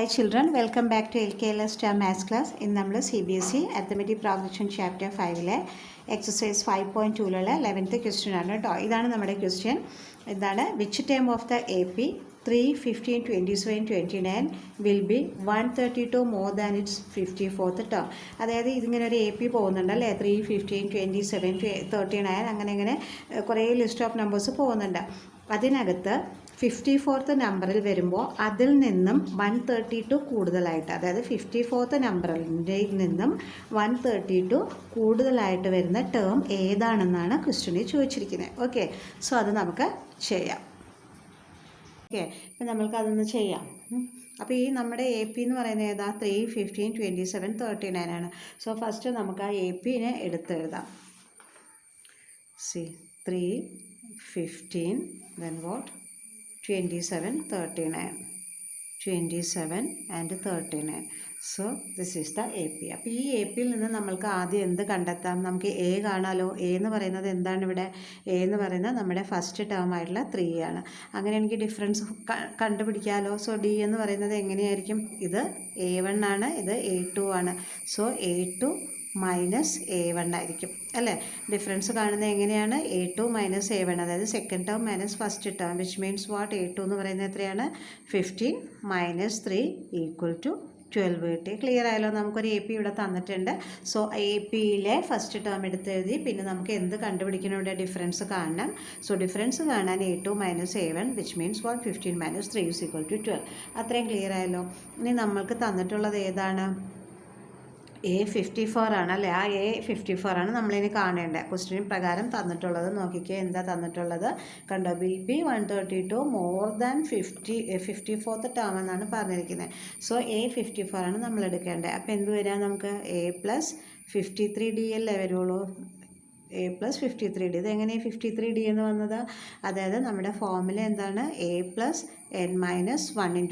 Hi children, welcome back to LKLS Star Maths class. In നമ്മൾ CBSE Arithmetic Progression Chapter 5 exercise 5.2 11th question ആണ് കേട്ടോ. ഇതാണ് നമ്മുടെ question. എന്താണ്? Which term of the AP 3, 15, 27, 29 will be 132 more than its 54th term. അതായത് ഇതിങ്ങനെ ഒരു AP പോകുന്നുണ്ട് അല്ലേ, 3, 15, 27, 39 അങ്ങനെ കുറേ ലിസ്റ്റ് ഓഫ് നമ്പേഴ്സ് പോകുന്നുണ്ട്. അതിനകത്ത് 54th നമ്പറിൽ വരുമ്പോൾ അതിൽ നിന്നും 132 കൂടുതലായിട്ട്, അതായത് 54th നമ്പറിൽ നിന്നും 132 കൂടുതലായിട്ട് വരുന്ന ടേം ഏതാണെന്നാണ് ക്വസ്റ്റ്യനിൽ ചോദിച്ചിരിക്കുന്നത്. ഓക്കെ, സോ അത് നമുക്ക് ചെയ്യാം. ഓക്കെ, ഇപ്പം നമ്മൾക്ക് അതൊന്ന് ചെയ്യാം. അപ്പോൾ ഈ നമ്മുടെ AP എന്ന് പറയുന്നത് ഏതാ? 3, 15, 27, 39 ആണ്. സോ ഫസ്റ്റ് നമുക്ക് ആ APനെ എടുത്തെഴുതാം. 3, 15, then what? 27, 39. 27 and 39. So this is the AP. അപ്പോൾ ഈ APയിൽ നിന്ന് നമ്മൾക്ക് ആദ്യം എന്ത് കണ്ടെത്താം? നമുക്ക് A കാണാമല്ലോ. A എന്ന് പറയുന്നത് എന്താണ് ഇവിടെ? A എന്ന് പറയുന്നത് നമ്മുടെ ഫസ്റ്റ് ടേം ആയിട്ടുള്ള 3 ആണ്. അങ്ങനെ എനിക്ക് ഡിഫറൻസ് കണ്ടുപിടിക്കാമല്ലോ. സോ D എന്ന് പറയുന്നത് എങ്ങനെയായിരിക്കും? ഇത് A1 ആണ്, ഇത് A2 ആണ്. സോ A2 മൈനസ് A1 ആയിരിക്കും അല്ലേ. ഡിഫറൻസ് കാണുന്നത് എങ്ങനെയാണ്? A2 മൈനസ് A1, അതായത് second term minus first term, which means what? A2 എന്ന് പറയുന്നത് എത്രയാണ്? 15 മൈനസ് 3 ഈക്വൽ ടു 12 കിട്ടി. ക്ലിയർ ആയല്ലോ? നമുക്കൊരു AP ഇവിടെ തന്നിട്ടുണ്ട്. സോ APയിലെ ഫസ്റ്റ് ടേം എടുത്തെഴുതി. പിന്നെ നമുക്ക് എന്ത് കണ്ടുപിടിക്കണം? ഇവിടെ ഡിഫറൻസ് കാണണം. സോ ഡിഫറൻസ് കാണാൻ A2 minus A1 which means what? 15 minus 3 is equal to 12. അത്രയും ക്ലിയർ ആയല്ലോ? ഇനി നമ്മൾക്ക് തന്നിട്ടുള്ളത് ഏതാണ്? A54 ആണ് അല്ലേ. ആ A54 ആണ് നമ്മളിനി കാണേണ്ടത്. ക്വസ്റ്റ്യൻ പ്രകാരം തന്നിട്ടുള്ളത് നോക്കിക്കുക. എന്താ തന്നിട്ടുള്ളത്? കണ്ടോ? will be 132 more than 54th term എന്നാണ് പറഞ്ഞിരിക്കുന്നത്. സോ A54 ആണ് നമ്മൾ എടുക്കേണ്ടത്. അപ്പോൾ എന്ത് വരിക നമുക്ക്? A+53D അല്ലേ വരുള്ളൂ. A+53D. ഇതെങ്ങനെ 53D എന്ന് വന്നത്? അതായത് നമ്മുടെ ഫോർമുല എന്താണ്? A+n-1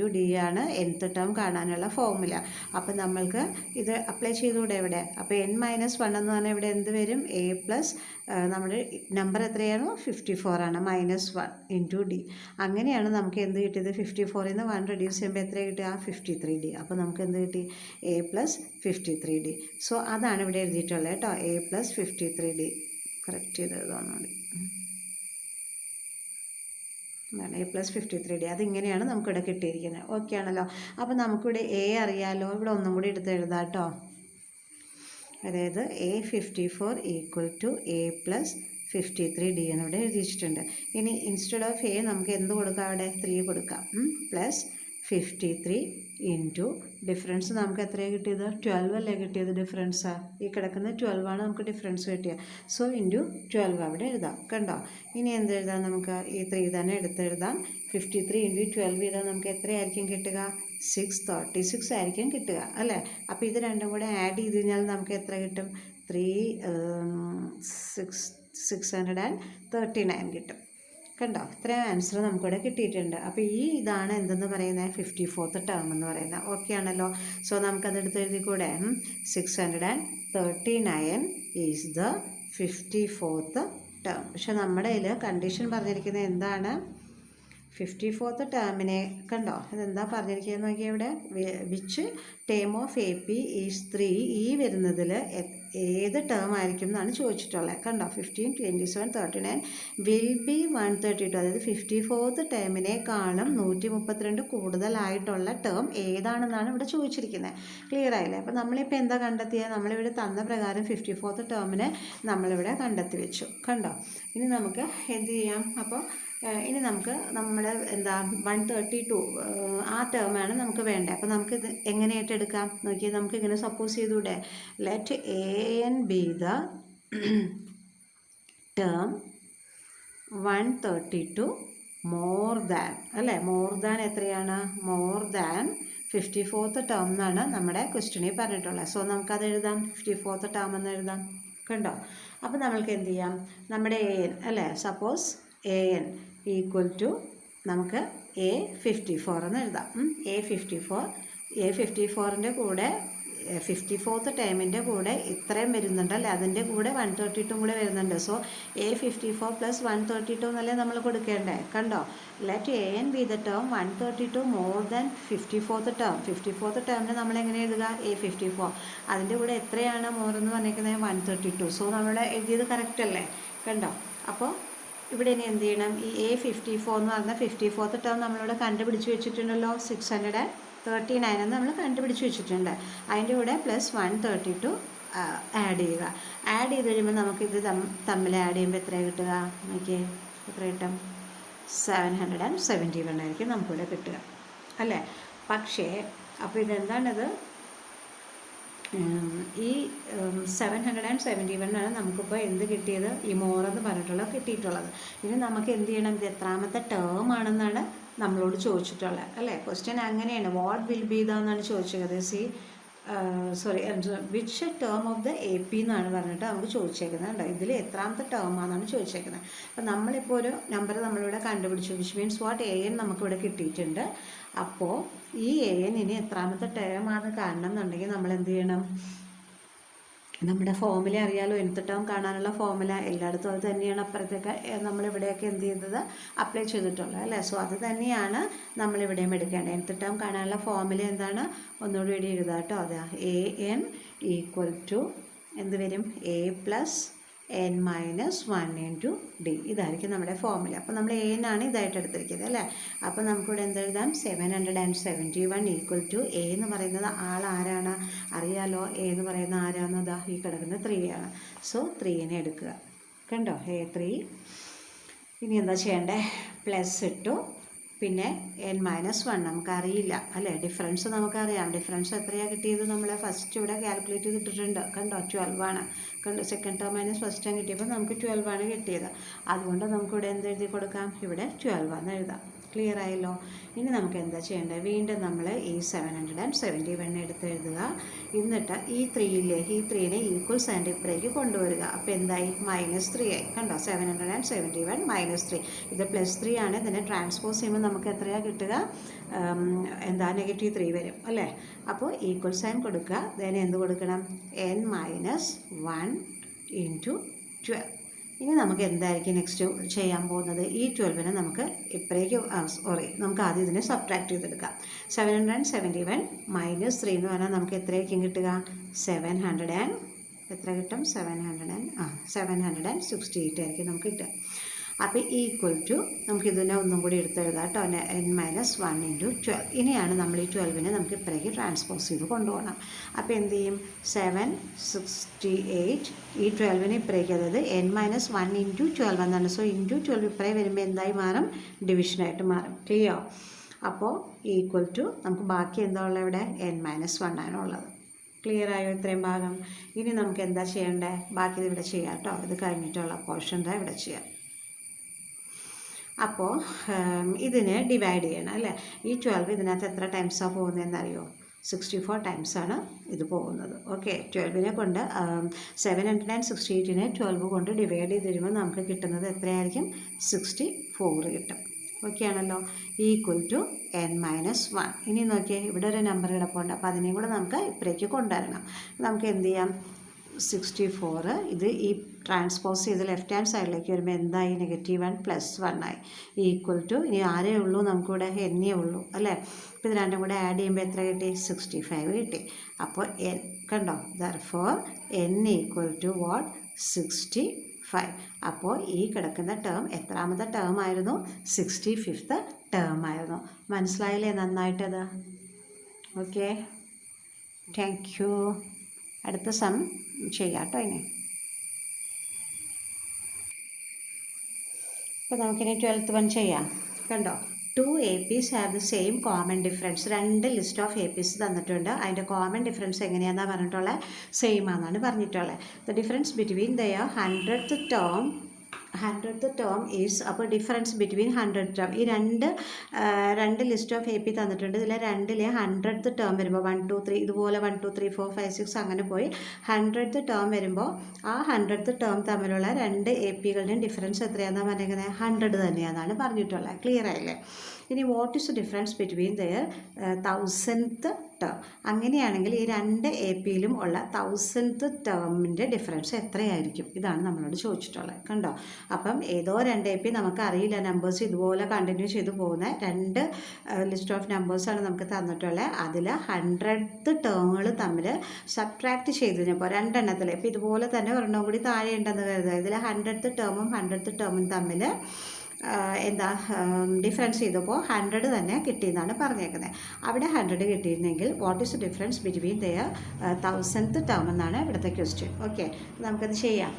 × D ആണ് nth ടേം കാണാനുള്ള ഫോർമുല. അപ്പം നമ്മൾക്ക് ഇത് അപ്ലൈ ചെയ്തുകൂടെ ഇവിടെ? അപ്പോൾ n-1 എന്ന് പറഞ്ഞാൽ ഇവിടെ എന്ത് വരും? നമ്മുടെ നമ്പർ എത്രയാണോ? 54 ആണ്, -1 × D. അങ്ങനെയാണ് നമുക്ക് എന്ത് കിട്ടിയത്? 54ൽ നിന്ന് 1 റെഡ്യൂസ് ചെയ്യുമ്പോൾ എത്ര കിട്ടുക? 53D. അപ്പോൾ നമുക്ക് എന്ത് കിട്ടി? A+53D. സോ അതാണ് ഇവിടെ എഴുതിയിട്ടുള്ളത് കേട്ടോ. A+53D. കറക്റ്റ് ചെയ്ത് എഴുതാവുന്നതാണ്. എന്താണ്? A+53D. അതിങ്ങനെയാണ് നമുക്കിവിടെ കിട്ടിയിരിക്കുന്നത്. ഓക്കെ ആണല്ലോ? അപ്പോൾ നമുക്കിവിടെ A അറിയാമല്ലോ. ഇവിടെ ഒന്നും കൂടി എടുത്ത് എഴുതാം കേട്ടോ. അതായത് A54 ഈക്വൽ ടു A+53D എന്നിവിടെ എഴുതിയിട്ടുണ്ട്. ഇനി ഇൻസ്റ്റെഡ് ഓഫ് A നമുക്ക് എന്ത് കൊടുക്കാം? അവിടെ 3 കൊടുക്കാം. +53 ഇൻറ്റു ഡിഫറൻസ് നമുക്ക് എത്രയാണ് കിട്ടിയത്? 12 അല്ലേ കിട്ടിയത് ഡിഫറൻസ്? ഈ കിടക്കുന്ന 12 ആണ് നമുക്ക് ഡിഫറൻസ് കിട്ടിയത്. സോ ഇൻറ്റു 12 അവിടെ എഴുതാം. കണ്ടോ? ഇനി എന്ത് എഴുതാം? നമുക്ക് ഈ 3 തന്നെ എടുത്തെഴുതാം. 53 ഇൻറ്റു 12 ചെയ്താൽ നമുക്ക് എത്രയായിരിക്കും കിട്ടുക? 636 ആയിരിക്കും കിട്ടുക അല്ലേ. അപ്പോൾ ഇത് രണ്ടും കൂടെ ആഡ് ചെയ്ത് കഴിഞ്ഞാൽ നമുക്ക് എത്ര കിട്ടും? 639 കിട്ടും. കണ്ടോ? ഇത്രയും ആൻസർ നമുക്കിവിടെ കിട്ടിയിട്ടുണ്ട്. അപ്പോൾ ഇതാണ് എന്തെന്ന് പറയുന്നത്? 54th ടേം എന്ന് പറയുന്നത്. ഓക്കെ ആണല്ലോ? സോ നമുക്കതെടുത്ത് എഴുതിക്കൂടെ? 639 ഈസ് ദ 54th ടേം. പക്ഷെ നമ്മുടെ ഇതിൽ കണ്ടീഷൻ പറഞ്ഞിരിക്കുന്നത് എന്താണ്? 54th ടേമിനെ കണ്ടോ? ഇതെന്താ പറഞ്ഞിരിക്കുന്നത് നോക്കിയാൽ ഇവിടെ? Which term of AP is 3. ഈ വരുന്നതിൽ ഏത് ടേം ആയിരിക്കും എന്നാണ് ചോദിച്ചിട്ടുള്ളത്. കണ്ടോ? 15, 27, 39 വിൽ ബി 132. അതായത് 54th ടേമിനേക്കാളും 132 കൂടുതലായിട്ടുള്ള ടേം ഏതാണെന്നാണ് ഇവിടെ ചോദിച്ചിരിക്കുന്നത്. ക്ലിയർ ആയില്ലേ? അപ്പോൾ നമ്മളിപ്പോൾ എന്താ കണ്ടെത്തിയത്? നമ്മളിവിടെ തന്ന പ്രകാരം 54th ടേമിനെ നമ്മളിവിടെ കണ്ടെത്തി വെച്ചു. കണ്ടോ? ഇനി നമുക്ക് എന്ത് ചെയ്യാം? അപ്പോൾ ഇനി നമുക്ക് നമ്മുടെ 132 ആ ടേമാണ് നമുക്ക് വേണ്ടത്. അപ്പോൾ നമുക്കിത് എങ്ങനെയായിട്ട് എടുക്കാം നോക്കിയാൽ? നമുക്ക് ഇങ്ങനെ സപ്പോസ് ചെയ്തൂടെ? Let AN be the term 132 more than അല്ലേ. മോർ ദാൻ എത്രയാണ്? മോർ ദാൻ 54th ടേം എന്നാണ് നമ്മുടെ ക്വസ്റ്റ്യനിൽ പറഞ്ഞിട്ടുള്ളത്. സോ നമുക്കത് എഴുതാം. 54th ടേം എന്ന് എഴുതാം. കണ്ടോ? അപ്പോൾ നമ്മൾക്ക് എന്ത് ചെയ്യാം? നമ്മുടെ AN അല്ലേ, സപ്പോസ് AN ഈക്വൽ ടു നമുക്ക് A54 എന്ന് എഴുതാം. A54ൻ്റെ കൂടെ 54th ടേമിൻ്റെ കൂടെ ഇത്രയും വരുന്നുണ്ട് അല്ലേ, അതിൻ്റെ കൂടെ 132 കൂടെ വരുന്നുണ്ട്. സോ A54 + 132 എന്നല്ലേ നമ്മൾ കൊടുക്കേണ്ടേ. കണ്ടോ, let AN be the term 132 more than 54th term. 54th ടേമിന് നമ്മൾ എങ്ങനെ എഴുതുക, A54. അതിൻ്റെ കൂടെ എത്രയാണ് മോർ എന്ന് പറഞ്ഞിരിക്കുന്നത്, 132. സോ നമ്മൾ എഴുതിയത് കറക്റ്റ് അല്ലേ. കണ്ടോ, അപ്പോൾ ഇവിടെ ഇനി എന്ത് ചെയ്യണം, ഈ A54 എന്ന് പറഞ്ഞാൽ 54th ടേം നമ്മളിവിടെ കണ്ടുപിടിച്ച് വെച്ചിട്ടുണ്ടല്ലോ, 639 എന്ന് നമ്മൾ കണ്ടുപിടിച്ച് വെച്ചിട്ടുണ്ട്. അതിൻ്റെ കൂടെ +132 ആഡ് ചെയ്യുക. ആഡ് ചെയ്ത് കഴിയുമ്പോൾ നമുക്കിത് തമ്മിൽ ആഡ് ചെയ്യുമ്പോൾ എത്ര കിട്ടുക നോക്കിയേ, എത്ര കിട്ടും, 771 ആയിരിക്കും നമുക്കിവിടെ കിട്ടുക അല്ലേ. പക്ഷേ അപ്പോൾ ഇതെന്താണിത്, ഈ 771 നമുക്കിപ്പോൾ എന്ത് കിട്ടിയത്, ഈ മോറെന്ന് പറഞ്ഞിട്ടുള്ളത് കിട്ടിയിട്ടുള്ളത്. ഇനി നമുക്ക് എന്ത് ചെയ്യണം, ഇത് എത്രാമത്തെ ടേം ആണെന്നാണ് നമ്മളോട് ചോദിച്ചിട്ടുള്ളത് അല്ലേ. ക്വസ്റ്റ്യൻ അങ്ങനെയാണ്, വാട്ട് വിൽ ബി എന്നാണ് ചോദിച്ചത്. Which term of the AP എന്നാണ് പറഞ്ഞിട്ട് നമുക്ക് ചോദിച്ചേക്കുന്നത് കേട്ടോ. ഇതിൽ എത്രാമത്തെ ടേം ആണെന്നാണ് ചോദിച്ചേക്കുന്നത്. അപ്പോൾ നമ്മളിപ്പോൾ ഒരു നമ്പർ നമ്മളിവിടെ കണ്ടുപിടിച്ചു, വിച്ച് മീൻസ് വാട്ട് AN നമുക്കിവിടെ കിട്ടിയിട്ടുണ്ട്. അപ്പോൾ ഈ AN ഇനി എത്രാമത്തെ ടേം ആണ് കാണണം എന്നുണ്ടെങ്കിൽ നമ്മൾ എന്ത് ചെയ്യണം, നമ്മുടെ ഫോമുല അറിയാലോ, nth ടേം കാണാനുള്ള ഫോമുല എല്ലായിടത്തും അത് തന്നെയാണ്. അപ്പുറത്തേക്ക് നമ്മളിവിടെയൊക്കെ എന്ത് ചെയ്തത്, അപ്ലൈ ചെയ്തിട്ടുള്ളത് അല്ലേ. സോ അത് തന്നെയാണ് നമ്മളിവിടെയും എടുക്കേണ്ടത്. nth ടേം കാണാനുള്ള ഫോമുല എന്താണ്, ഒന്നുകൂടി ഇവിടെ എഴുതാം കേട്ടോ. അത് AN = എന്ത് വരും, A + n - 1 × D. ഇതായിരിക്കും നമ്മുടെ ഫോമുല. അപ്പോൾ നമ്മൾ AN ആണ് ഇതായിട്ട് എടുത്തിരിക്കുന്നത് അല്ലേ. അപ്പോൾ നമുക്കിവിടെ എന്തെഴുതാം, 771 = A എന്ന് പറയുന്നത് ആൾ ആരാണ് അറിയാലോ. A എന്ന് പറയുന്ന ആരാണെന്നതാ ഈ കിടക്കുന്ന 3 ആണ്. സോ 3നെ എടുക്കുക. കണ്ടോ, A3. ഇനി എന്താ ചെയ്യേണ്ടേ, പ്ലസ് ഇട്ടു, പിന്നെ n - 1 നമുക്കറിയില്ല അല്ലേ. ഡിഫറൻസ് നമുക്കറിയാം. ഡിഫറൻസ് എത്രയാണ് കിട്ടിയത്, നമ്മൾ ഫസ്റ്റ് ഇവിടെ കാൽക്കുലേറ്റ് ചെയ്തിട്ടുണ്ട്. കണ്ടോ, 12 ആണ്. കണ്ടോ, second term minus first term കിട്ടിയപ്പോൾ നമുക്ക് 12 ആണ് കിട്ടിയത്. അതുകൊണ്ട് നമുക്കിവിടെ എന്ത് എഴുതി കൊടുക്കാം, ഇവിടെ 12 എന്ന് എഴുതാം. ക്ലിയർ ആയല്ലോ. ഇനി നമുക്ക് എന്താ ചെയ്യേണ്ടത്, വീണ്ടും നമ്മൾ ഈ 771 എടുത്ത് എഴുതുക. എന്നിട്ട് ഈ 3നെ ഈക്വൽ സൈൻ്റെ ഇപ്പുറേക്ക് കൊണ്ടുവരിക. അപ്പോൾ എന്തായി, -3 ആയി. കണ്ടോ, 771 - 3. ഇത് +3 ആണ്. ഇതിനെ ട്രാൻസ്പോസ് ചെയ്യുമ്പോൾ നമുക്ക് എത്രയാണ് കിട്ടുക, എന്താ -3 വരും അല്ലേ. അപ്പോൾ ഈക്വൽ സൈൻ കൊടുക്കുക. then എന്ത് കൊടുക്കണം, n - 1 × 12. ഇനി നമുക്ക് എന്തായിരിക്കും നെക്സ്റ്റ് ചെയ്യാൻ പോകുന്നത്, ഈ 12നെ നമുക്ക് ഇപ്പറേക്ക് നമുക്ക് ആദ്യം ഇതിനെ സബ്ട്രാക്ട് ചെയ്തെടുക്കാം. 771 - 3 എന്ന് പറഞ്ഞാൽ നമുക്ക് എത്രയായിരിക്കും കിട്ടുക, 700 എത്ര കിട്ടും, 768 ആയിരിക്കും നമുക്ക് കിട്ടുക. അപ്പോൾ = നമുക്കിതിനെ ഒന്നും കൂടി എടുത്തെഴുതാം കേട്ടോ, n - 1 × 12. ഇനിയാണ് നമ്മൾ ഈ 12നെ നമുക്ക് ഇപ്പറേക്ക് ട്രാൻസ്പോസ് ചെയ്ത് കൊണ്ടുപോകണം. അപ്പോൾ എന്ത് ചെയ്യും, 768 ഈ 12നെ ഇപ്പറേക്ക്, അതായത് n - 1 × 12 എന്നാണ്. സോ × 12 ഇപ്പറേ വരുമ്പോൾ എന്തായി മാറും, ഡിവിഷനായിട്ട് മാറും. ക്ലിയർ. അപ്പോൾ = നമുക്ക് ബാക്കി എന്താ ഉള്ളത്, ഇവിടെ n - 1 ആണ് ഉള്ളത്. ക്ലിയർ ആയോ ഇത്രയും ഭാഗം. ഇനി നമുക്ക് എന്താ ചെയ്യേണ്ടത്, ബാക്കി ഇവിടെ ചെയ്യാം കേട്ടോ. ഇത് കഴിഞ്ഞിട്ടുള്ള പോർഷൻ ഇവിടെ ചെയ്യാം. അപ്പോൾ ഇതിനെ ഡിവൈഡ് ചെയ്യണം അല്ലേ. ഈ 12 ഇതിനകത്ത് എത്ര ടൈംസാണ് പോകുന്നതെന്നറിയോ, 64 ടൈംസാണ് ഇത് പോകുന്നത്. ഓക്കെ, 12നെ കൊണ്ട് 768നെ 12 കൊണ്ട് ഡിവൈഡ് ചെയ്ത് തരുമ്പോൾ നമുക്ക് കിട്ടുന്നത് എത്രയായിരിക്കും, 64 കിട്ടും. ഓക്കെ ആണല്ലോ. = n - 1. ഇനി നോക്കിയേ, ഇവിടെ ഒരു നമ്പർ കിടപ്പുണ്ട്. അപ്പോൾ അതിനെയും കൂടെ നമുക്ക് ഇപ്പറേക്ക് കൊണ്ടുവരണം. നമുക്ക് എന്ത് ചെയ്യാം, 64 ഇത് ഈ ട്രാൻസ്പോസ് ചെയ്ത് ലെഫ്റ്റ് ഹാൻഡ് സൈഡിലേക്ക് വരുമ്പോൾ എന്തായി, -1 + 1 ആയി. = ഇനി ആരേ ഉള്ളൂ, നമുക്കിവിടെ എന്നേ ഉള്ളൂ അല്ലേ. അപ്പോൾ ഇത് രണ്ടും കൂടെ ആഡ് ചെയ്യുമ്പോൾ എത്ര കിട്ടി, 65 കിട്ടി. അപ്പോൾ n കണ്ടോ, therefore n = what, 65. അപ്പോൾ ഈ കിടക്കുന്ന ടേം എത്രാമത്തെ ടേം ആയിരുന്നു, 65th ടേം ആയിരുന്നു. മനസ്സിലായില്ലേ നന്നായിട്ടത്. Okay, thank you. അടുത്ത സം ചെയ്യാം കേട്ടോ. ഇനി അപ്പോൾ നമുക്കിനി 12th വൺ ചെയ്യാം. കണ്ടോ, 2 APs have the same common difference. 2 list of APs തന്നിട്ടുണ്ട്. അതിൻ്റെ കോമൺ ഡിഫറൻസ് എങ്ങനെയാണെന്നാണ് പറഞ്ഞിട്ടുള്ളത്, സെയിം ആണെന്നാണ് പറഞ്ഞിട്ടുള്ളത്. The difference between their 100th term 100th term is, അപ്പോൾ ഡിഫറൻസ് ബിറ്റ്വീൻ 100th ടേം, ഈ രണ്ട് ലിസ്റ്റ് ഓഫ് AP തന്നിട്ടുണ്ട്. ഇതിൽ രണ്ടിലെ 100th ടേം വരുമ്പോൾ 1 2 3 ഇതുപോലെ 1 2 3 4 5 6 അങ്ങനെ പോയി 100th ടേം വരുമ്പോൾ ആ 100th ടേം തമ്മിലുള്ള രണ്ട് APകളുടെയും ഡിഫറൻസ് എത്രയാണെന്നാണ് പറഞ്ഞിരിക്കുന്നത്? 100 തന്നെയാണെന്നാണ് പറഞ്ഞിട്ടുള്ളത്. ക്ലിയർ ആയില്ലേ? ഇനി what is the difference between their 1000th term? അങ്ങനെയാണെങ്കിൽ ഈ രണ്ട് APയിലും ഉള്ള 1000th ടേമിൻ്റെ ഡിഫറൻസ് എത്രയായിരിക്കും? ഇതാണ് നമ്മളോട് ചോദിച്ചിട്ടുള്ളത്. കണ്ടോ? അപ്പം ഏതോ രണ്ട് AP നമുക്കറിയില്ല, നമ്പേഴ്സ് ഇതുപോലെ കണ്ടിന്യൂ ചെയ്ത് പോകുന്ന രണ്ട് ലിസ്റ്റ് ഓഫ് നമ്പേഴ്സാണ് നമുക്ക് തന്നിട്ടുള്ളത്. അതിൽ 100th ടേമുകൾ തമ്മിൽ സബ്ട്രാക്ട് ചെയ്ത് കഴിഞ്ഞപ്പോൾ രണ്ടെണ്ണത്തിൽ, ഇപ്പോൾ ഇതുപോലെ തന്നെ ഒരെണ്ണം കൂടി താഴെ ഉണ്ടെന്ന് കരുതുക. ഇതിൽ 100th ടേമും 100th ടേമും തമ്മിൽ ഡിഫറൻസ് ചെയ്തപ്പോൾ 100 തന്നെ കിട്ടിയെന്നാണ് പറഞ്ഞേക്കുന്നത്. അവിടെ 100 കിട്ടിയിരുന്നെങ്കിൽ what is the difference between their 1000th term എന്നാണ് ഇവിടുത്തെ ക്വസ്റ്റ്യൻ. ഓക്കെ, നമുക്കത് ചെയ്യാം.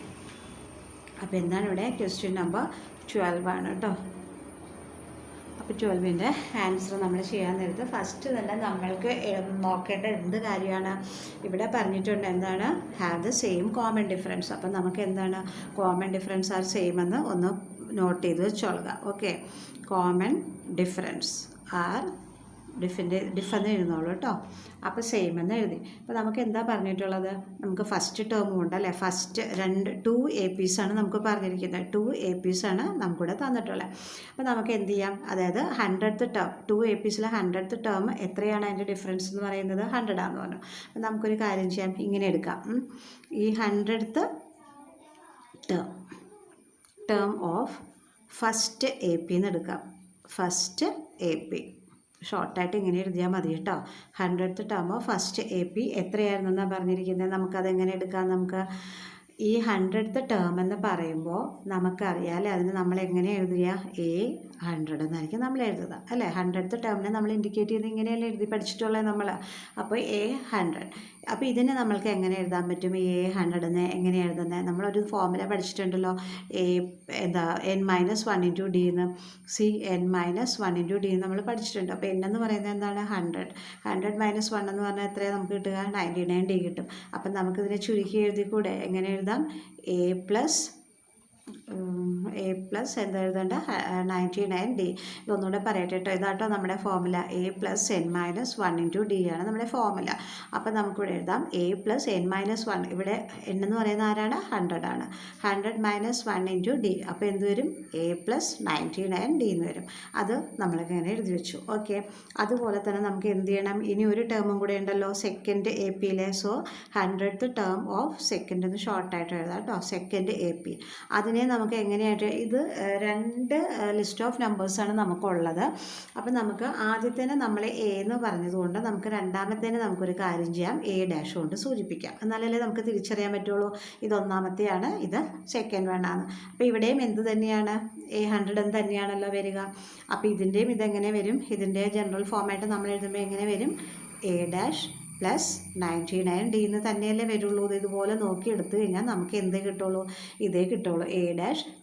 അപ്പോൾ എന്താണ് ഇവിടെ? ക്വസ്റ്റ്യൻ നമ്പർ 12 ആണ് കേട്ടോ. അപ്പോൾ 12ൻ്റെ ആൻസർ നമ്മൾ ചെയ്യാൻ നേരത്ത് ഫസ്റ്റ് തന്നെ നമ്മൾക്ക് നോക്കേണ്ട എന്ത് കാര്യമാണ്? ഇവിടെ പറഞ്ഞിട്ടുണ്ട് എന്താണ്? Have the same common difference. അപ്പം നമുക്ക് എന്താണ് കോമൺ ഡിഫറൻസ് ആർ സെയിം എന്ന് ഒന്ന് നോട്ട് ചെയ്ത് വെച്ചോളുക. ഓക്കെ, കോമൺ ഡിഫറൻസ് ആർ ഡിഫെന്ന് എഴുതുന്നുള്ളൂ കേട്ടോ. അപ്പോൾ സെയിം എന്ന് എഴുതി. അപ്പോൾ നമുക്ക് എന്താ പറഞ്ഞിട്ടുള്ളത്? നമുക്ക് ഫസ്റ്റ് ടേമും ഉണ്ട് അല്ലേ? ഫസ്റ്റ് 2 APs ആണ് നമുക്ക് പറഞ്ഞിരിക്കുന്നത്. 2 APs ആണ് നമുക്കിവിടെ തന്നിട്ടുള്ളത്. അപ്പോൾ നമുക്ക് എന്ത് ചെയ്യാം? അതായത് 100th ടേം, 2 APസിലെ 100th ടേം എത്രയാണ് അതിൻ്റെ ഡിഫറൻസ് എന്ന് പറയുന്നത്? 100 ആണെന്ന് പറഞ്ഞു. അപ്പോൾ നമുക്കൊരു കാര്യം ചെയ്യാം, ഇങ്ങനെ എടുക്കാം. ഈ 100th term of first AP എന്ന് എടുക്കാം. ഫസ്റ്റ് AP ഷോർട്ടായിട്ട് ഇങ്ങനെ എഴുതിയാൽ മതി കേട്ടോ. 100th term of first AP എത്രയായിരുന്നെന്നാണ് പറഞ്ഞിരിക്കുന്നത്? നമുക്കതെങ്ങനെ എടുക്കാം? നമുക്ക് ഈ 100th ടേം എന്ന് പറയുമ്പോൾ നമുക്കറിയാമല്ലേ, അതിന് നമ്മൾ എങ്ങനെ എഴുതുക? A100 എന്നായിരിക്കും നമ്മൾ എഴുതുക അല്ലേ? 100th ടേമിനെ നമ്മൾ ഇൻഡിക്കേറ്റ് ചെയ്ത് ഇങ്ങനെയല്ലേ എഴുതി പഠിച്ചിട്ടുള്ളത് നമ്മൾ. അപ്പോൾ A100. അപ്പോൾ ഇതിനെ നമ്മൾക്ക് എങ്ങനെ എഴുതാൻ പറ്റും? A100 എങ്ങനെ എഴുതുന്നത്? നമ്മളൊരു ഫോർമുല പഠിച്ചിട്ടുണ്ടല്ലോ, n-1 × d എന്ന്. n-1 × d നമ്മൾ പഠിച്ചിട്ടുണ്ട്. അപ്പോൾ n എന്ന് പറയുന്നത് എന്താണ്? 100. 100 - 1 എന്ന് പറഞ്ഞാൽ എത്രയാണ് നമുക്ക് കിട്ടുക? 99D കിട്ടും. അപ്പം നമുക്കിതിനെ ചുരുക്കി എഴുതിക്കൂടെ? എങ്ങനെ എഴുതാം? A പ്ലസ് എന്താ എഴുതേണ്ട? 99D. ഇതൊന്നുകൂടെ പറയട്ടെ കേട്ടോ. ഇതാട്ടോ നമ്മുടെ ഫോർമുല. A + n-1 × d ആണ് നമ്മുടെ ഫോർമുല. അപ്പം നമുക്കിവിടെ എഴുതാം A + n-1. ഇവിടെ n എന്ന് പറയുന്നത് ആരാണ്? 100 ആണ്. 100 - 1 × d. അപ്പോൾ എന്ത് വരും? A + 99D എന്ന് വരും. അത് നമ്മൾക്ക് ഇങ്ങനെ എഴുതി വെച്ചു. ഓക്കെ, അതുപോലെ തന്നെ നമുക്ക് എന്ത് ചെയ്യണം? ഇനി ഒരു ടേമും കൂടെ ഉണ്ടല്ലോ സെക്കൻഡ് APയിലെ. So 100th term of second എന്ന് ഷോർട്ടായിട്ട് എഴുതാം കേട്ടോ. Second AP. അതിനെ നമുക്ക് എങ്ങനെയായിട്ട്, ഇത് രണ്ട് ലിസ്റ്റ് ഓഫ് നമ്പേഴ്സാണ് നമുക്കുള്ളത്. അപ്പം നമുക്ക് ആദ്യത്തേനെ നമ്മൾ A എന്ന് പറഞ്ഞതുകൊണ്ട് നമുക്ക് രണ്ടാമത്തേനെ നമുക്കൊരു കാര്യം ചെയ്യാം, A' കൊണ്ട് സൂചിപ്പിക്കാം. എന്നാലല്ലേ നമുക്ക് തിരിച്ചറിയാൻ പറ്റുള്ളൂ ഇത് ഒന്നാമത്തെയാണ്, ഇത് സെക്കൻഡ് വൺ ആണ്. അപ്പോൾ ഇവിടെയും എന്ത് തന്നെയാണ്? A100 തന്നെയാണല്ലോ വരിക. അപ്പോൾ ഇതിൻ്റെയും ഇതെങ്ങനെ വരും? ഇതിൻ്റെ ജനറൽ ഫോമായിട്ട് നമ്മൾ എഴുതുമ്പോൾ എങ്ങനെ വരും? A' + 99D എന്ന് തന്നെയല്ലേ വരുള്ളൂ. ഇതുപോലെ നോക്കി എടുത്തു കഴിഞ്ഞാൽ നമുക്ക് എന്തേ കിട്ടുള്ളൂ? ഇതേ കിട്ടുള്ളൂ, A'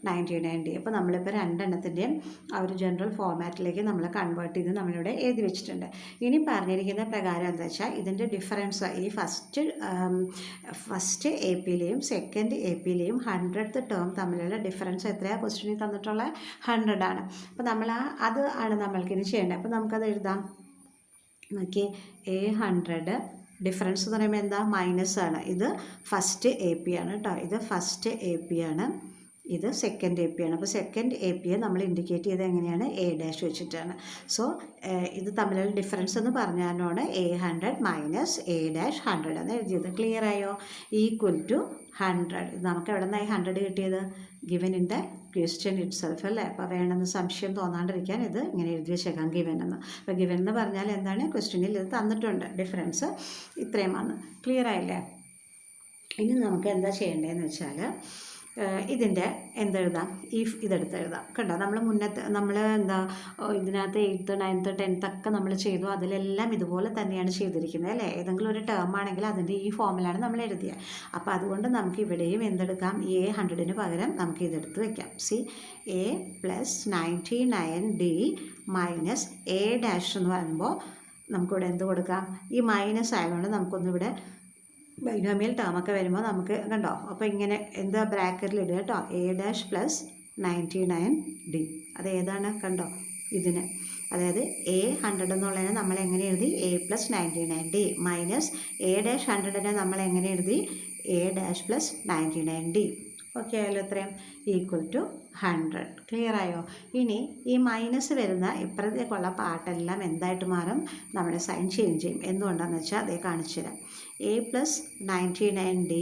99D. അപ്പോൾ നമ്മളിപ്പോൾ രണ്ടെണ്ണത്തിൻ്റെയും ആ ഒരു ജനറൽ ഫോമാറ്റിലേക്ക് നമ്മൾ കൺവേർട്ട് ചെയ്ത് നമ്മളിവിടെ എഴുതി വെച്ചിട്ടുണ്ട്. ഇനി പറഞ്ഞിരിക്കുന്ന പ്രകാരം എന്താ വെച്ചാൽ ഇതിൻ്റെ ഡിഫറൻസ് ഈ ഫസ്റ്റ് APയിലെയും സെക്കൻഡ് APയിലെയും 100th ടേം തമ്മിലുള്ള ഡിഫറൻസ് എത്രയാണ്? ക്വസ്റ്റ്യനിൽ തന്നിട്ടുള്ള 100 ആണ്. അപ്പോൾ നമ്മൾ അത് ആണ് നമ്മൾക്കിനി ചെയ്യേണ്ടത്. അപ്പോൾ നമുക്കത് എഴുതാം. നോക്കി, A100 ഡിഫറൻസ് എന്ന് പറയുമ്പോൾ എന്താ? മൈനസ് ആണ്. ഇത് ഫസ്റ്റ് AP ആണ് കേട്ടോ. ഇത് ഫസ്റ്റ് AP ആണ്, ഇത് സെക്കൻഡ് AP ആണ്. അപ്പോൾ സെക്കൻഡ് APയെ നമ്മൾ ഇൻഡിക്കേറ്റ് ചെയ്ത് എങ്ങനെയാണ്? A' വെച്ചിട്ടാണ്. സോ ഇത് തമ്മിലുള്ള ഡിഫറൻസ് എന്ന് പറഞ്ഞാലാണ് A100 - A' എന്ന് എഴുതിയത്. ക്ലിയർ ആയോ? Equal to 100. ഇത് നമുക്ക് എവിടെ നിന്നായി 100 കിട്ടിയത്? Given in the question itself അല്ലേ? അപ്പോൾ വേണമെന്ന് സംശയം തോന്നാണ്ടിരിക്കാൻ ഇത് ഇങ്ങനെ എഴുതി വെച്ചേക്കാം, ഗിവൻ എന്ന്. അപ്പോൾ ഗിവൻ എന്ന് പറഞ്ഞാൽ എന്താണ്? ക്വസ്റ്റ്യനിൽ ഇത് തന്നിട്ടുണ്ട്, ഡിഫറൻസ് ഇത്രയുമാണ്. ക്ലിയർ ആയില്ലേ? ഇനി നമുക്ക് എന്താ ചെയ്യേണ്ടതെന്ന് വെച്ചാൽ ഇതിൻ്റെ എന്തെഴുതാം? ഇതെടുത്ത് എഴുതാം. കണ്ടോ, നമ്മൾ ഇതിനകത്ത് 8th 9th 10th ഒക്കെ നമ്മൾ ചെയ്തു. അതിലെല്ലാം ഇതുപോലെ തന്നെയാണ് ചെയ്തിരിക്കുന്നത് അല്ലേ? ഏതെങ്കിലും ഒരു ടേം ആണെങ്കിൽ അതിൻ്റെ ഈ ഫോമിലാണ് നമ്മൾ എഴുതിയത്. അപ്പോൾ അതുകൊണ്ട് നമുക്ക് ഇവിടെയും എന്തെടുക്കാം? A100 പകരം നമുക്ക് ഇതെടുത്ത് വയ്ക്കാം. A + 99D - A' എന്ന് പറയുമ്പോൾ നമുക്കിവിടെ എന്ത് കൊടുക്കാം? ഈ മൈനസ് ആയതുകൊണ്ട് നമുക്കൊന്നിവിടെ ബൈനോമിയൽ ടേമൊക്കെ വരുമ്പോൾ നമുക്ക് കണ്ടോ. അപ്പോൾ ഇങ്ങനെ എന്താ ബ്രാക്കറ്റിൽ ഇടുക കേട്ടോ. A' + 99D. അത് ഏതാണ് കണ്ടോ ഇതിന്, അതായത് A 100 എന്നുള്ളതിനെ നമ്മൾ എങ്ങനെ എഴുതി A+99D മൈനസ് A-100നെ നമ്മൾ എങ്ങനെ എഴുതി A-+99D. ഓക്കെ ആയാലും എത്രയും ഈക്വൽ ടു 100. ക്ലിയർ ആയോ? ഇനി ഈ മൈനസ് വരുന്ന ഇപ്പുറത്തേക്കുള്ള പാർട്ടെല്ലാം എന്തായിട്ട് മാറും? നമ്മുടെ സൈൻ ചേഞ്ച് ചെയ്യും. എന്തുകൊണ്ടാണെന്ന് വെച്ചാൽ അതേ കാണിച്ചു തരാം. A+99D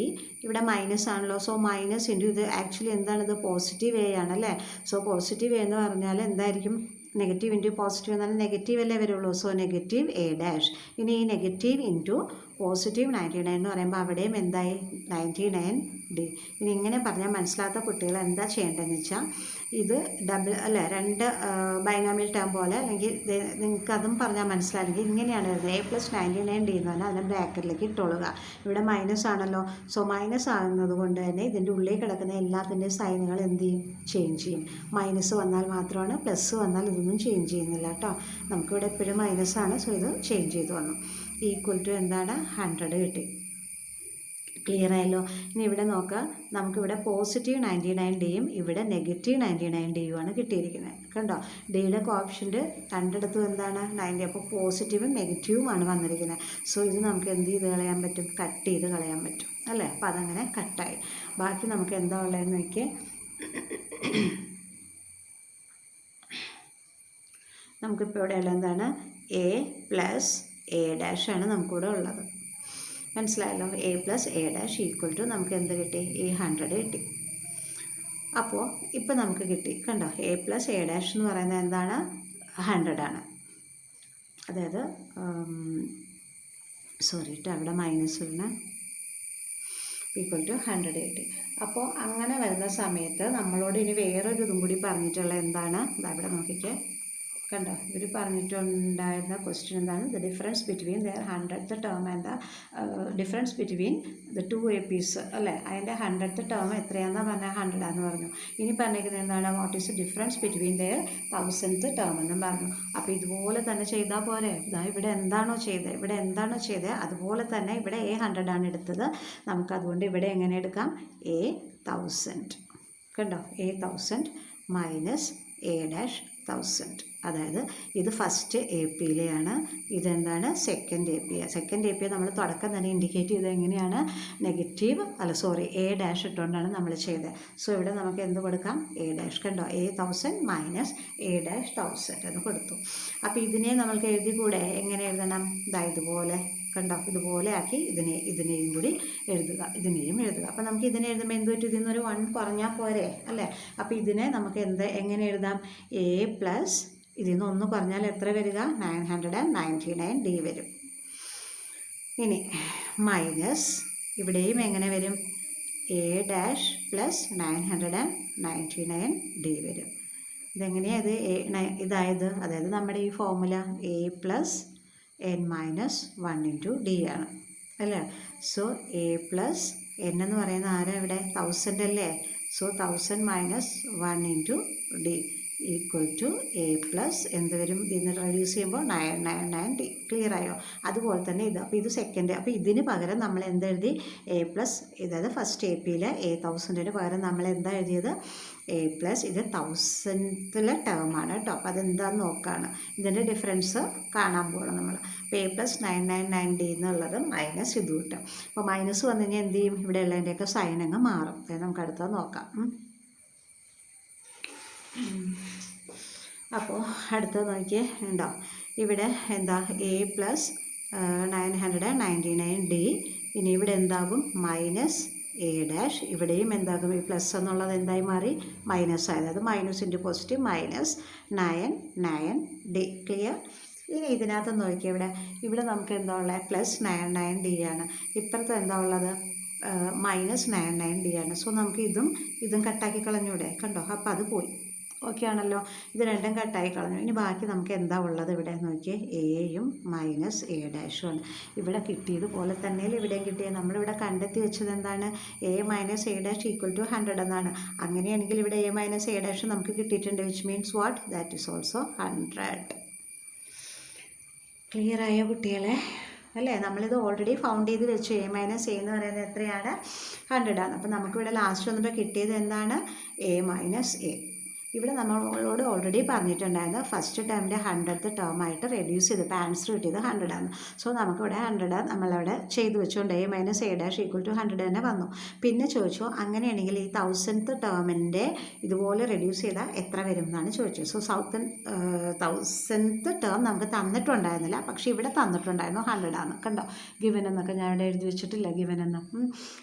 ഇവിടെ മൈനസ് ആണല്ലോ. സോ മൈനസ് ഇൻറ്റു ഇത് ആക്ച്വലി എന്താണിത്? പോസിറ്റീവ് A ആണല്ലേ. സോ പോസിറ്റീവ് A എന്ന് പറഞ്ഞാൽ എന്തായിരിക്കും? നെഗറ്റീവ് ഇൻറ്റു പോസിറ്റീവ് എന്നാൽ നെഗറ്റീവ് അല്ലേ വരുള്ളൂ. So negative A'. ഇനി ഈ നെഗറ്റീവ് ഇൻറ്റു പോസിറ്റീവ് 99 എന്ന് പറയുമ്പോൾ അവിടെയും എന്തായി? 99D. ഇനി ഇങ്ങനെ പറഞ്ഞാൽ മനസ്സിലാത്ത കുട്ടികൾ എന്താ ചെയ്യേണ്ടതെന്ന് വെച്ചാൽ ഇത് ഡബിൾ അല്ലേ, രണ്ട് ബൈനോമിയൽ ടേം പോലെ, അല്ലെങ്കിൽ നിങ്ങൾക്ക് അതും പറഞ്ഞാൽ മനസ്സിലാണെങ്കിൽ ഇങ്ങനെയാണ് വരുന്നത്. A+99D എന്ന് പറഞ്ഞാൽ അതിനെ ബ്രാക്കറ്റിലേക്ക് ഇട്ടോളുക. ഇവിടെ മൈനസ് ആണല്ലോ. സോ മൈനസ് ആകുന്നത് കൊണ്ട് തന്നെ ഇതിൻ്റെ ഉള്ളിൽ കിടക്കുന്ന എല്ലാത്തിൻ്റെയും സൈനുകൾ എന്ത് ചെയ്യും? ചേഞ്ച് ചെയ്യും. മൈനസ് വന്നാൽ മാത്രമാണ്, പ്ലസ് വന്നാൽ ഇതൊന്നും ചേഞ്ച് ചെയ്യുന്നില്ല കേട്ടോ. നമുക്കിവിടെ എപ്പോഴും മൈനസാണ്. സോ ഇത് ചേഞ്ച് ചെയ്ത് വന്നു. ഈക്വൽ ടു എന്താണ്? 100 കിട്ടി. ക്ലിയർ ആയല്ലോ? ഇനി ഇവിടെ നോക്കുക, നമുക്കിവിടെ പോസിറ്റീവ് 99Dയും ഇവിടെ നെഗറ്റീവ് 99Dയും ആണ് കിട്ടിയിരിക്കുന്നത്. കണ്ടോ? ഡിയുടെ കോഫിഷ്യൻ്റ് രണ്ടിടത്തും എന്താണ്? 90. അപ്പോൾ പോസിറ്റീവും നെഗറ്റീവുമാണ് വന്നിരിക്കുന്നത്. സോ ഇത് നമുക്ക് എന്ത് ചെയ്ത് കളയാൻ പറ്റും? കട്ട് ചെയ്ത് കളയാൻ പറ്റും അല്ലേ? അപ്പോൾ അതങ്ങനെ കട്ടായി. ബാക്കി നമുക്ക് എന്താ ഉള്ളതെന്ന് നോക്കിയേ. നമുക്കിപ്പോൾ ഇവിടെ ഉള്ള എന്താണ്? A+A' ആണ് നമുക്കിവിടെ ഉള്ളത്. മനസ്സിലായല്ലോ? A+A' ഈക്വൽ ടു നമുക്ക് എന്ത് കിട്ടി? ഈ 100 കിട്ടി. അപ്പോൾ ഇപ്പോൾ നമുക്ക് കിട്ടി. കണ്ടോ? A+A' എന്ന് പറയുന്നത് എന്താണ്? 100 ആണ്. അതായത് സോറി കേട്ടോ, അവിടെ മൈനസ് വരണം. ഈക്വൽ ടു 100 കിട്ടി. അപ്പോൾ അങ്ങനെ വരുന്ന സമയത്ത് നമ്മളോട് ഇനി വേറൊരു ഇതും കൂടി പറഞ്ഞിട്ടുള്ള എന്താണ്? അവിടെ നോക്കിക്കേ. കണ്ടോ? ഇവർ പറഞ്ഞിട്ടുണ്ടായിരുന്ന ക്വസ്റ്റ്യൻ എന്താണ്? The difference between there 100th term and the difference between the 2 APs അല്ലേ? അതിൻ്റെ 100th ടേം എത്രയാണെന്നാണ് പറഞ്ഞാൽ 100 ആണെന്ന് പറഞ്ഞു. ഇനി പറഞ്ഞിരിക്കുന്നത് എന്താണ്? What is the difference between there 1000th term എന്നും പറഞ്ഞു. അപ്പോൾ ഇതുപോലെ തന്നെ ചെയ്താൽ പോരെ? ഇവിടെ എന്താണോ ചെയ്തത് അതുപോലെ തന്നെ ഇവിടെ A100 ആണ് എടുത്തത്. നമുക്കതുകൊണ്ട് ഇവിടെ എങ്ങനെ എടുക്കാം? A1000. കണ്ടോ? A1000 minus A'1000. അതായത് ഇത് ഫസ്റ്റ് APയിലെയാണ്, ഇതെന്താണ്? സെക്കൻഡ് APയെ നമ്മൾ തുടക്കം തന്നെ ഇൻഡിക്കേറ്റ് ചെയ്ത് എങ്ങനെയാണ്? നെഗറ്റീവ് A' ഇട്ടുകൊണ്ടാണ് നമ്മൾ ചെയ്തത്. സോ ഇവിടെ നമുക്ക് എന്ത് കൊടുക്കാം? A'. കണ്ടോ? A1000 മൈനസ് A'1000 എന്ന് കൊടുത്തു. അപ്പോൾ ഇതിനെ നമ്മൾക്ക് എഴുതിക്കൂടെ? എങ്ങനെ എഴുതണം? ഇതുപോലെ. കണ്ടോ? ഇതുപോലെ ആക്കി ഇതിനെയും കൂടി എഴുതുക, ഇതിനെയും എഴുതുക. അപ്പോൾ നമുക്ക് ഇതിനെ എഴുതുമ്പോൾ എന്ത് പറ്റും? ഇതിൽ നിന്നൊരു 1 കുറഞ്ഞാൽ പോരെ അല്ലേ? അപ്പോൾ ഇതിനെ നമുക്ക് എങ്ങനെ എഴുതാം? A+ ഇതിൽ നിന്ന് 1 കുറഞ്ഞാൽ എത്ര വരിക? 999D വരും. ഇനി മൈനസ് ഇവിടെയും എങ്ങനെ വരും? A' + 999D വരും. ഇതെങ്ങനെയാണ് ഇതായത്? അതായത് നമ്മുടെ ഈ ഫോർമുല A+n-1 D ആണ് അല്ലേ? സോ A+n എന്ന് പറയുന്ന ആരാ ഇവിടെ? 1000 അല്ലേ? So 1000 - 1 D equal to A+ എന്ത് വരും? ഇതിന് റെഡ്യൂസ് ചെയ്യുമ്പോൾ 999D. ക്ലിയർ ആയോ? അതുപോലെ തന്നെ ഇത്. അപ്പോൾ ഇത് സെക്കൻഡ്. അപ്പോൾ ഇതിന് പകരം നമ്മൾ എന്തെഴുതി? A+, അതായത് ഫസ്റ്റ് APയിലെ A1000ന് പകരം നമ്മൾ എന്താ എഴുതിയത്? A+. ഇത് 1000th ടേമാണ് കേട്ടോ. അപ്പോൾ അതെന്താണെന്ന് നോക്കുകയാണ്. ഇതിൻ്റെ ഡിഫറൻസ് കാണാൻ പോകണം നമ്മൾ. അപ്പോൾ A+999D എന്നുള്ളത് മൈനസ് ഇത് കിട്ടും. അപ്പോൾ മൈനസ് വന്നു കഴിഞ്ഞാൽ എന്ത് ചെയ്യും? ഇവിടെ ഉള്ളതിൻ്റെയൊക്കെ സൈൻ അങ്ങ് മാറും. അതായത് നമുക്ക് അടുത്തത് നോക്കാം. അപ്പോൾ അടുത്തത് നോക്കിയേ. ഉണ്ടോ? ഇവിടെ എന്താ? A+999D. ഇനി ഇവിടെ എന്താകും? -A'. ഇവിടെയും എന്താകും? ഈ പ്ലസ് എന്നുള്ളത് എന്തായി മാറി? മൈനസ് ആയത്. അത് minus into positive -99D. Clear? ഇനി ഇതിനകത്ത് നോക്കിയാൽ ഇവിടെ നമുക്ക് എന്താ ഉള്ളത്? +99D ആണ്. ഇപ്പുറത്ത് എന്താ ഉള്ളത്? -99D ആണ്. സോ നമുക്ക് ഇതും കട്ടാക്കി കളഞ്ഞൂടെ? കണ്ടോ? അപ്പോൾ അത് പോയി. ഓക്കെ ആണല്ലോ? ഇത് രണ്ടും കട്ടായി കളഞ്ഞു. ഇനി ബാക്കി നമുക്ക് എന്താ ഉള്ളത്? ഇവിടെ നോക്കിയേ. Aയും -A' ആണ്. ഇവിടെ കിട്ടിയതുപോലെ തന്നെ ഇവിടെയും കിട്ടിയത്. നമ്മളിവിടെ കണ്ടെത്തി വെച്ചത് എന്താണ്? A - A' ഈക്വൽ ടു 100 എന്നാണ്. അങ്ങനെയാണെങ്കിൽ ഇവിടെ A - A' നമുക്ക് കിട്ടിയിട്ടുണ്ട്. Which means what? That is also 100. Clear ആയോ കുട്ടികളെ? അല്ലേ? നമ്മളിത് ഓൾറെഡി ഫൗണ്ട് ചെയ്ത് വെച്ചു. A - A എന്ന് പറയുന്നത് എത്രയാണ്? 100 ആണ്. അപ്പോൾ നമുക്കിവിടെ ലാസ്റ്റ് വന്നപ്പോൾ കിട്ടിയത് എന്താണ്? A - A. ഇവിടെ നമ്മളോട് ഓൾറെഡി പറഞ്ഞിട്ടുണ്ടായിരുന്നു ഫസ്റ്റ് ടേമിൻ്റെ 100th ടേമായിട്ട് റെഡ്യൂസ് ചെയ്തപ്പോൾ ആൻസർ കിട്ടിയത് 100 ആണ്. സോ നമുക്കിവിടെ 100 നമ്മളവിടെ ചെയ്ത് വെച്ചുകൊണ്ട് a minus a dash equal to 100 തന്നെ വന്നു. പിന്നെ ചോദിച്ചു അങ്ങനെയാണെങ്കിൽ ഈ 1000th ടേമിൻ്റെ ഇതുപോലെ റെഡ്യൂസ് ചെയ്താൽ എത്ര വരും എന്നാണ് ചോദിച്ചത്. സോ 1000th ടേം നമുക്ക് തന്നിട്ടുണ്ടായിരുന്നില്ല, പക്ഷേ ഇവിടെ തന്നിട്ടുണ്ടായിരുന്നു 100 ആണ്. കണ്ടോ, ഗിവൻ എന്നൊക്കെ ഞാൻ ഇവിടെ എഴുതി വെച്ചിട്ടില്ല, ഗിവൻ എന്ന്.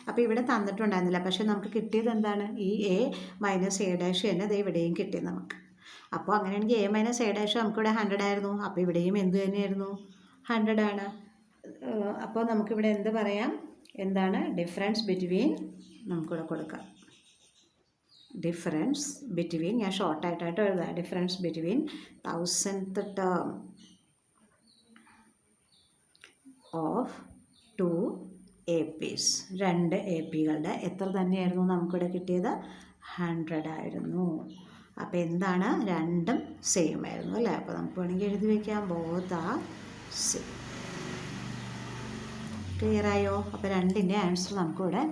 അപ്പോൾ ഇവിടെ തന്നിട്ടുണ്ടായിരുന്നില്ല, പക്ഷേ നമുക്ക് കിട്ടിയത് എന്താണ്, ഈ a മൈനസ് a ഡാഷ് തന്നെ അത് ഇവിടെയും കിട്ടി നമുക്ക്. അപ്പോൾ അങ്ങനെയാണെങ്കിൽ a മൈനസ് a ഡാഷ് നമുക്കിവിടെ 100 ആയിരുന്നു, അപ്പോൾ ഇവിടെയും എന്ത് തന്നെയായിരുന്നു, 100 ആണ്. അപ്പോൾ നമുക്കിവിടെ എന്ത് പറയാം, എന്താണ് ഡിഫറൻസ് ബിറ്റ്വീൻ, നമുക്കിവിടെ കൊടുക്കാം ഡിഫറൻസ് ബിറ്റ്വീൻ, ഞാൻ ഷോർട്ടായിട്ടായിട്ട് എഴുതാം, difference between 1000th term of 2 APs, 2 APകളുടെ എത്ര തന്നെയായിരുന്നു നമുക്കിവിടെ കിട്ടിയത്, 100 ആയിരുന്നു. അപ്പോൾ എന്താണ്, രണ്ടും സെയിം ആയിരുന്നു അല്ലേ. അപ്പോൾ നമുക്ക് വേണമെങ്കിൽ എഴുതി വയ്ക്കാം ബോത്ത് ആർ സെയിം. ക്ലിയർ ആയോ? അപ്പോൾ രണ്ടിൻ്റെ ആൻസർ നമുക്കിവിടെ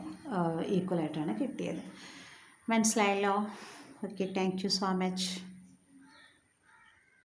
ഈക്വലായിട്ടാണ് കിട്ടിയത്. മനസ്സിലായല്ലോ? Okay, thank you so much.